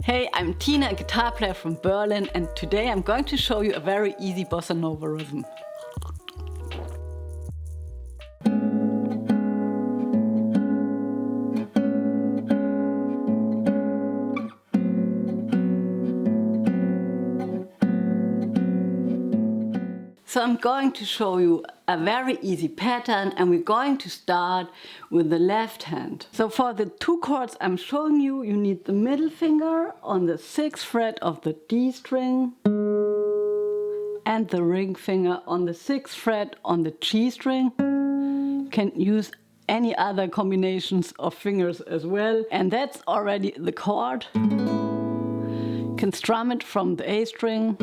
Hey, I'm Tina, a guitar player from Berlin, and today I'm going to show you a very easy bossa nova rhythm. So I'm going to show you a very easy pattern, and we're going to start with the left hand. So for the two chords I'm showing you, you need the middle finger on the 6th fret of the D string and the ring finger on the 6th fret on the G string. You can use any other combinations of fingers as well, and that's already the chord. You can strum it from the A string.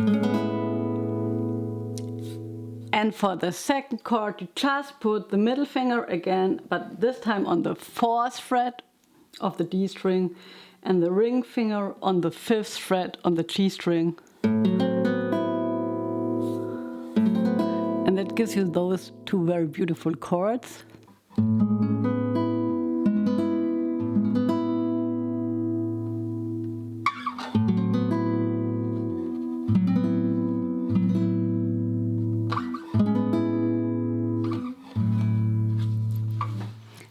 And for the second chord, you just put the middle finger again, but this time on the 4th fret of the D string and the ring finger on the 5th fret on the G string. And that gives you those two very beautiful chords.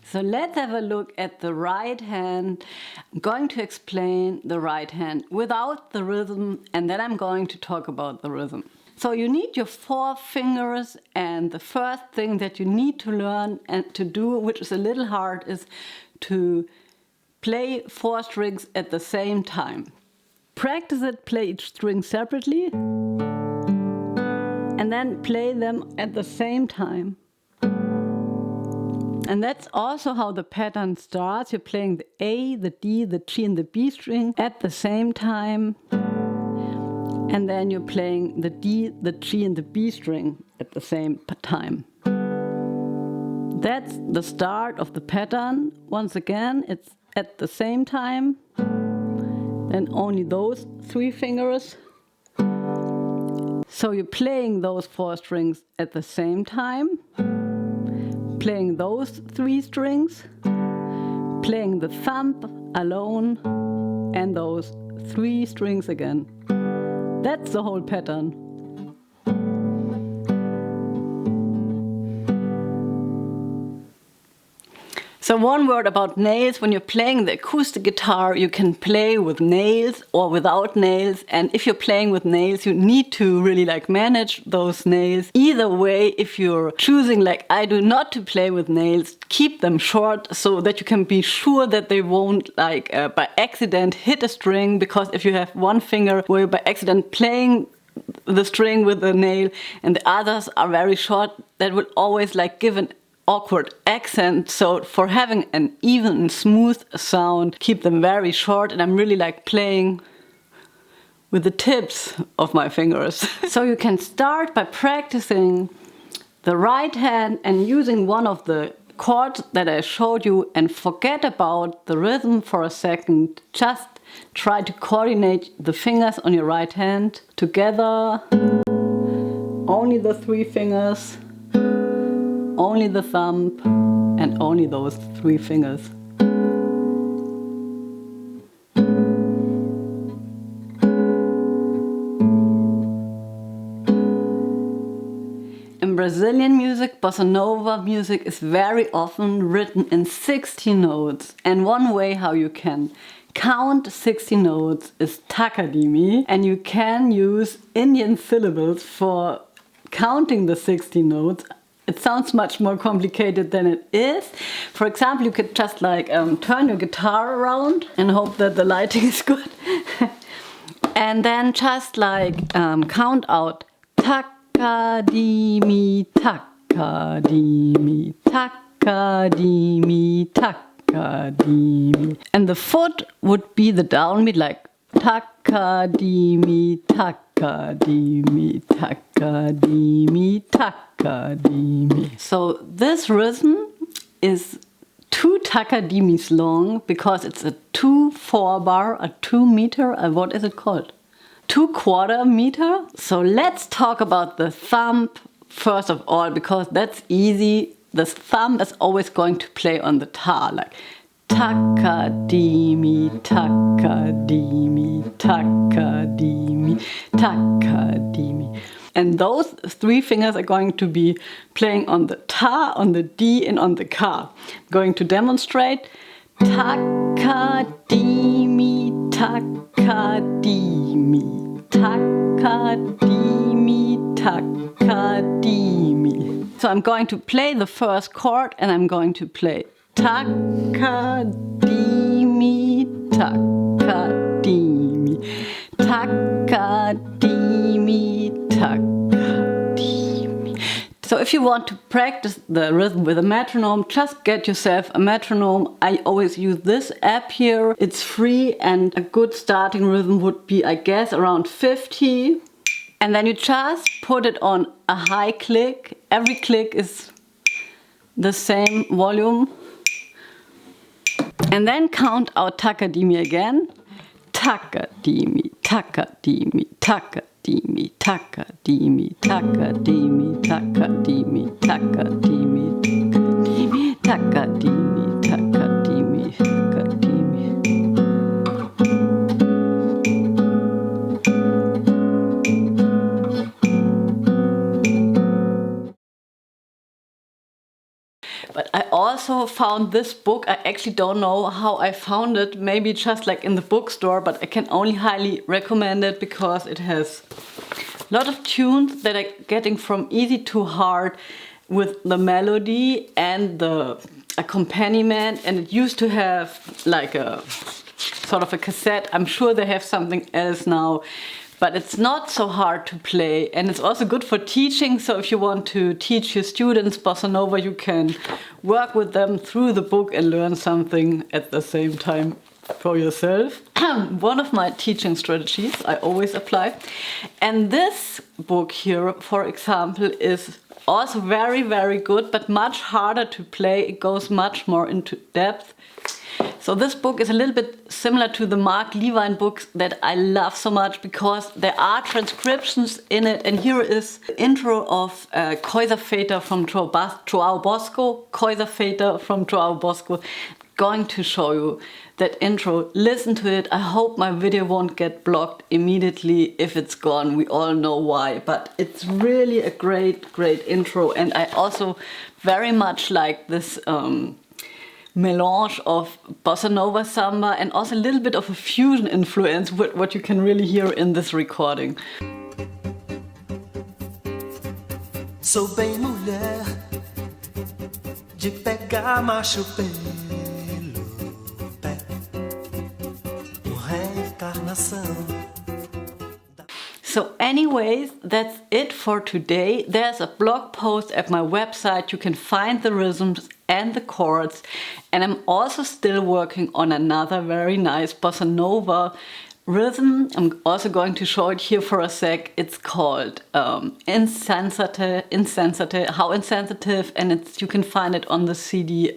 So let's have a look at the right hand. I'm going to explain the right hand without the rhythm, and then I'm going to talk about the rhythm. So you need your 4 fingers, and the first thing that you need to learn and to do, which is a little hard, is to play 4 strings at the same time. Practice it, play each string separately, and then play them at the same time. And that's also how the pattern starts. You're playing the A, the D, the G and the B string at the same time. And then you're playing the D, the G and the B string at the same time. That's the start of the pattern. Once again, it's at the same time. Then only those 3 fingers. So you're playing those 4 strings at the same time. Playing those 3 strings, playing the thumb alone, and those 3 strings again. That's the whole pattern. So one word about nails. When you're playing the acoustic guitar, you can play with nails or without nails. And if you're playing with nails, you need to really manage those nails. Either way, if you're choosing, like I do, not to play with nails, keep them short so that you can be sure that they won't by accident hit a string. Because if you have one finger where you're by accident playing the string with the nail and the others are very short, that will always give an awkward accent. So for having an even and smooth sound, keep them very short, and I'm really playing with the tips of my fingers. So you can start by practicing the right hand and using one of the chords that I showed you, and forget about the rhythm for a second. Just try to coordinate the fingers on your right hand together. Only the 3 fingers. Only the thumb, and only those 3 fingers. In Brazilian music, bossa nova music is very often written in 60 notes. And one way how you can count 60 notes is takadimi, and you can use Indian syllables for counting the 60 notes. It sounds much more complicated than it is. For example, you could just turn your guitar around and hope that the lighting is good. And then just count out takadimi, takadimi, takadimi, takadimi. And the foot would be the downbeat, takadimi, takadimi, takadimi, takadimi. So this rhythm is 2 takadimis long because it's a 2/4 bar, a 2 meter, what is it called? 2/4 meter. So let's talk about the thumb first of all, because that's easy. The thumb is always going to play on the ta, takadimi, takadimi, takadimi, takadimi. And those three fingers are going to be playing on the ta, on the d, and on the ka. I'm going to demonstrate. Takadimi, takadimi, takadimi, takadimi. So I'm going to play the first chord and I'm going to play takadimi, takadimi, takadimi, takadimi. So if you want to practice the rhythm with a metronome, just get yourself a metronome. I always use this app here. It's free and a good starting rhythm would be, I guess, around 50. And then you just put it on a high click. Every click is the same volume. And then count out takadimi again. Takadimi, takadimi, takadimi, takadimi, takadimi, takadimi, takadimi, takadimi, takadimi, takadimi, takadimi. But I also found this book. I actually don't know how I found it. Maybe just like in the bookstore, but I can only highly recommend it because it has a lot of tunes that are getting from easy to hard with the melody and the accompaniment. And it used to have like a sort of a cassette. I'm sure they have something else now. But it's not so hard to play, and it's also good for teaching. So if you want to teach your students bossa nova, you can work with them through the book and learn something at the same time for yourself. One of my teaching strategies I always apply. And this book here, for example, is also very, very good, but much harder to play. It goes much more into depth. So this book is a little bit similar to the Mark Levine books that I love so much because there are transcriptions in it. And here is the intro of Kaiserväter from João Bosco. Kaiserväter from João Bosco. Going to show you that intro. Listen to it. I hope my video won't get blocked immediately. If it's gone, we all know why. But it's really a great, great intro. And I also very much like this melange of bossa nova samba and also a little bit of a fusion influence, what you can really hear in this recording. Sou bem mulher de pegar macho pelo pé, reencarnação. So anyways, that's it for today. There's a blog post at my website. You can find the rhythms and the chords. And I'm also still working on another very nice bossa nova rhythm. I'm also going to show it here for a sec. It's called Insensitive, How Insensitive, and you can find it on the CD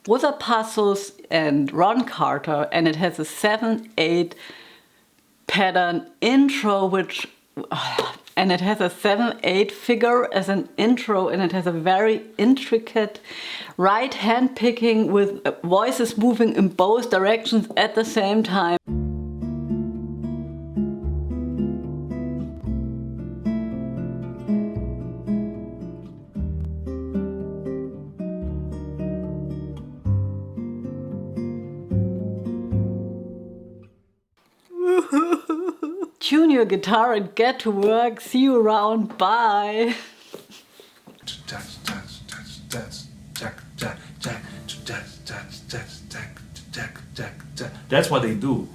Rosa Passos and Ron Carter, and it has a 7/8 pattern intro, which and it has a 7/8 figure as an intro, and it has a very intricate right hand picking with voices moving in both directions at the same time. Tune your guitar and get to work. See you around. Bye. That's what they do.